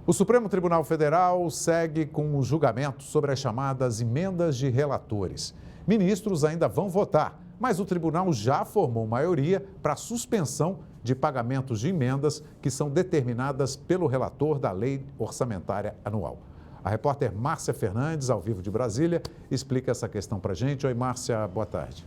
O Supremo Tribunal Federal segue com o julgamento sobre as chamadas emendas de relatores. Ministros ainda vão votar, mas o tribunal já formou maioria para a suspensão de pagamentos de emendas que são determinadas pelo relator da Lei Orçamentária Anual. A repórter Márcia Fernandes, ao vivo de Brasília, explica essa questão para a gente. Oi, Márcia, boa tarde.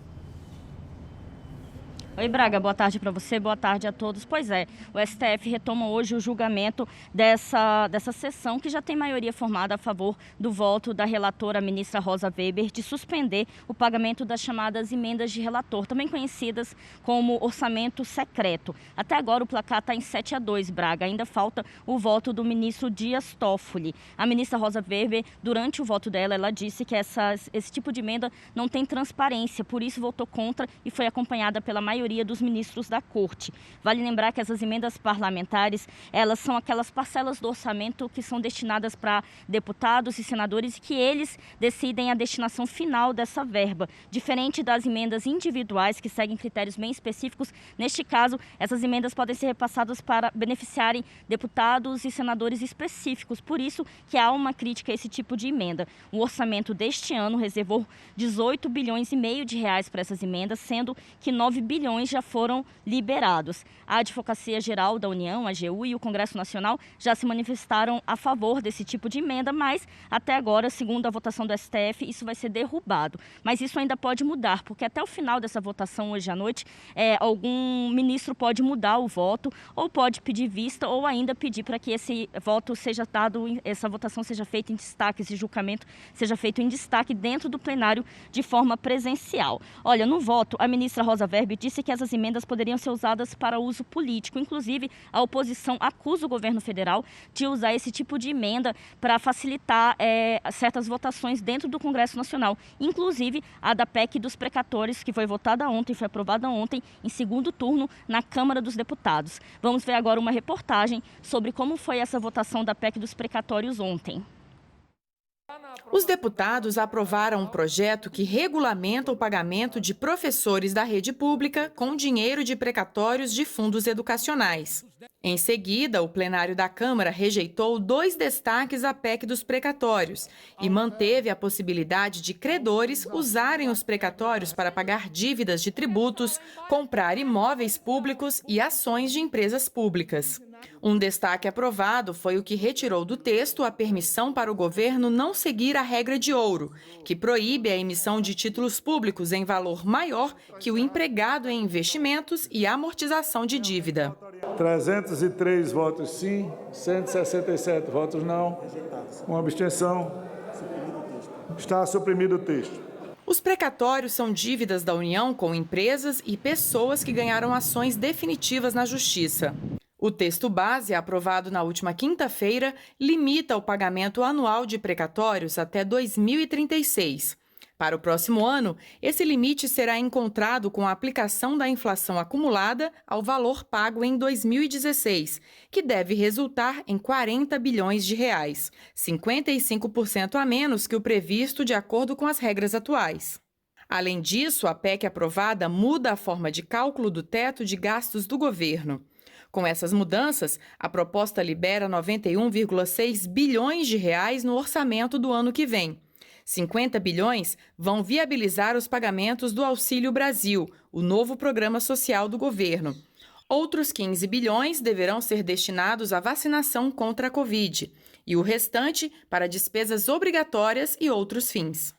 Oi, Braga, boa tarde para você, boa tarde a todos. Pois é, o STF retoma hoje o julgamento dessa sessão que já tem maioria formada a favor do voto da relatora, a ministra Rosa Weber, de suspender o pagamento das chamadas emendas de relator, também conhecidas como orçamento secreto. Até agora o placar está em 7-2, Braga. Ainda falta o voto do ministro Dias Toffoli. A ministra Rosa Weber, durante o voto dela, ela disse que esse tipo de emenda não tem transparência, por isso votou contra e foi acompanhada pela maioria dos ministros da Corte. Vale lembrar que essas emendas parlamentares, elas são aquelas parcelas do orçamento que são destinadas para deputados e senadores e que eles decidem a destinação final dessa verba. Diferente das emendas individuais, que seguem critérios bem específicos, neste caso, essas emendas podem ser repassadas para beneficiarem deputados e senadores específicos. Por isso que há uma crítica a esse tipo de emenda. O orçamento deste ano reservou 18 bilhões e meio de reais para essas emendas, sendo que 9 bilhões já foram liberados. A Advocacia Geral da União, a AGU, e o Congresso Nacional já se manifestaram a favor desse tipo de emenda, mas até agora, segundo a votação do STF, isso vai ser derrubado. Mas isso ainda pode mudar, porque até o final dessa votação hoje à noite, algum ministro pode mudar o voto, ou pode pedir vista, ou ainda pedir para que esse voto seja dado, essa votação seja feita em destaque, esse julgamento seja feito em destaque dentro do plenário de forma presencial. Olha, no voto, a ministra Rosa Weber disse que essas emendas poderiam ser usadas para uso político. Inclusive, a oposição acusa o governo federal de usar esse tipo de emenda para facilitar certas votações dentro do Congresso Nacional. Inclusive, a da PEC dos precatórios, que foi votada ontem, foi aprovada ontem, em segundo turno, na Câmara dos Deputados. Vamos ver agora uma reportagem sobre como foi essa votação da PEC dos precatórios ontem. Os deputados aprovaram um projeto que regulamenta o pagamento de professores da rede pública com dinheiro de precatórios de fundos educacionais. Em seguida, o plenário da Câmara rejeitou 2 destaques à PEC dos precatórios e manteve a possibilidade de credores usarem os precatórios para pagar dívidas de tributos, comprar imóveis públicos e ações de empresas públicas. Um destaque aprovado foi o que retirou do texto a permissão para o governo não seguir a regra de ouro, que proíbe a emissão de títulos públicos em valor maior que o empregado em investimentos e amortização de dívida. 303 votos sim, 167 votos não, uma abstenção. Está suprimido o texto. Os precatórios são dívidas da União com empresas e pessoas que ganharam ações definitivas na Justiça. O texto base, aprovado na última quinta-feira, limita o pagamento anual de precatórios até 2036. Para o próximo ano, esse limite será encontrado com a aplicação da inflação acumulada ao valor pago em 2016, que deve resultar em 40 bilhões de reais, 55% a menos que o previsto de acordo com as regras atuais. Além disso, a PEC aprovada muda a forma de cálculo do teto de gastos do governo. Com essas mudanças, a proposta libera 91,6 bilhões de reais no orçamento do ano que vem. 50 bilhões vão viabilizar os pagamentos do Auxílio Brasil, o novo programa social do governo. Outros 15 bilhões deverão ser destinados à vacinação contra a Covid e o restante para despesas obrigatórias e outros fins.